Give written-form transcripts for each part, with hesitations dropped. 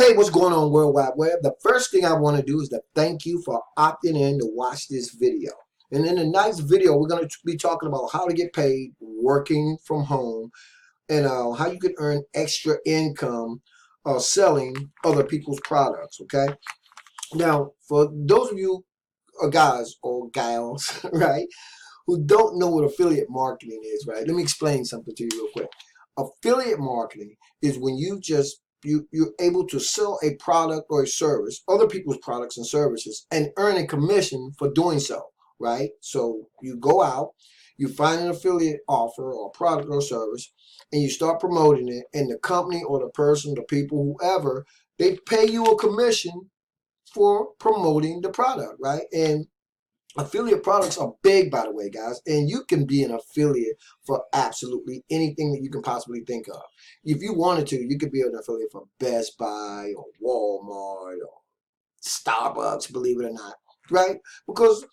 Hey, what's going on, World Wide Web? The first thing I want to do is to thank you for opting in to watch this video. And in the next video, we're going to be talking about how to get paid working from home and how you can earn extra income selling other people's products, okay? Now, for those of you guys or gals, right, who don't know what affiliate marketing is, right, let me explain something to you real quick. Affiliate marketing is when you're able to sell a product or a service, other people's products and services, and earn a commission for doing so, right? So you go out, you find an affiliate offer or product or service, and you start promoting it, and the company or the person, the people, whoever, they pay you a commission for promoting the product, right? And affiliate products are big, by the way, guys, and you can be an affiliate for absolutely anything that you can possibly think of. If you wanted to, you could be an affiliate for Best Buy or Walmart or Starbucks, believe it or not, right? Because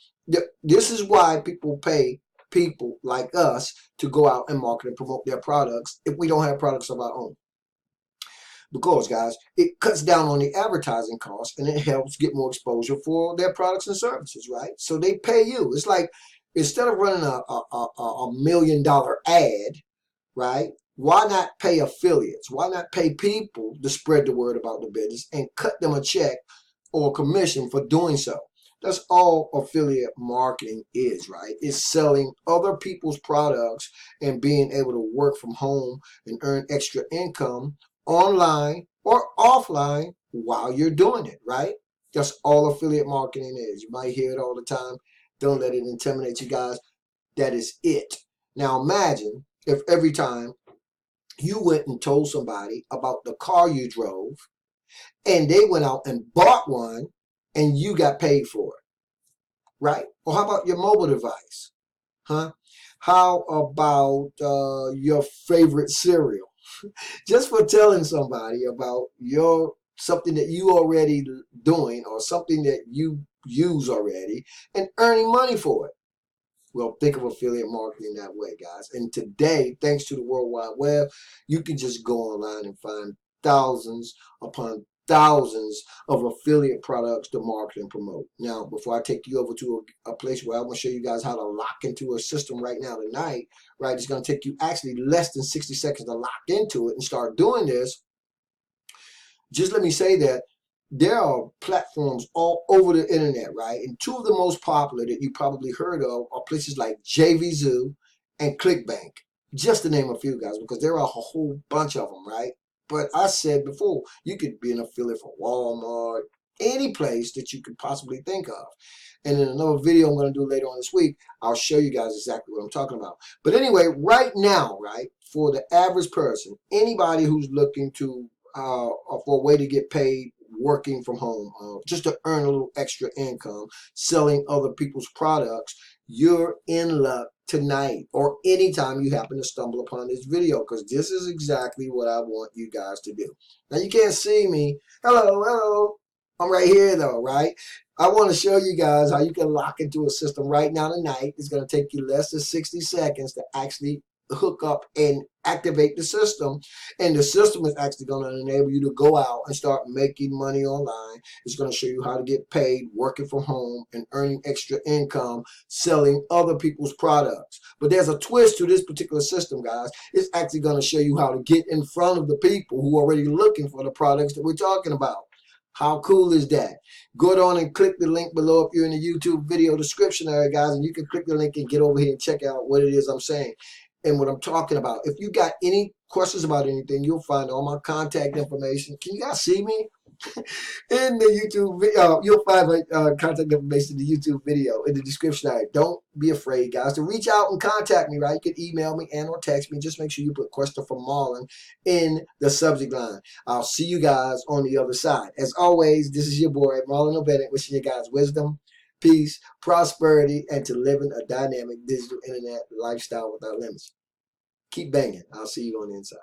this is why people pay people like us to go out and market and promote their products if we don't have products of our own. Because, guys, it cuts down on the advertising costs and it helps get more exposure for their products and services, right? So they pay you. It's like, instead of running a $1 million ad, right? Why not pay affiliates? Why not pay people to spread the word about the business and cut them a check or a commission for doing so? That's all affiliate marketing is, right? It's selling other people's products and being able to work from home and earn extra income online or offline while you're doing it, right? That's all affiliate marketing is. You might hear it all the time. Don't let it intimidate you guys. That is it. Now imagine if every time you went and told somebody about the car you drove and they went out and bought one and you got paid for it, right? Or how about your mobile device? Huh? How about your favorite cereal? Just for telling somebody about something that you already doing or something that you use already and earning money for it. Well, think of affiliate marketing that way, guys. And today, thanks to the World Wide Web, you can just go online and find thousands upon thousands of affiliate products to market and promote. Now, before I take you over to a place where I want to show you guys how to lock into a system right now tonight, right? It's going to take you actually less than 60 seconds to lock into it and start doing this. Just let me say that there are platforms all over the internet, right? And two of the most popular that you probably heard of are places like JVZoo and ClickBank, just to name a few, guys, because there are a whole bunch of them, right? But I said before, you could be an affiliate for Walmart, any place that you could possibly think of. And in another video I'm going to do later on this week, I'll show you guys exactly what I'm talking about. But anyway, right now, right, for the average person, anybody who's looking to for a way to get paid working from home, just to earn a little extra income, selling other people's products, you're in luck tonight or anytime you happen to stumble upon this video, because this is exactly what I want you guys to do. Now, you can't see me. Hello. I'm right here, though, right? I want to show you guys how you can lock into a system right now tonight. It's going to take you less than 60 seconds to actually hook up and activate the system, and the system is actually going to enable you to go out and start making money online. It's going to show you how to get paid working from home and earning extra income selling other people's products. But there's a twist to this particular system, guys. It's actually going to show you how to get in front of the people who are already looking for the products that we're talking about. How cool is that? Go on and click the link below if you're in the YouTube video description area, guys, and you can click the link and get over here and check out what it is I'm saying and what I'm talking about. If you got any questions about anything, you'll find all my contact information. Can you guys see me? In the YouTube video, you'll find my contact information in the YouTube video in the description area. Don't be afraid, guys, to reach out and contact me, right? You can email me and or text me. Just make sure you put question from Marlon in the subject line. I'll see you guys on the other side. As always, this is your boy, Marlon O Bennett, wishing you guys wisdom, peace, prosperity, and to live in a dynamic digital internet lifestyle without limits. Keep banging. I'll see you on the inside.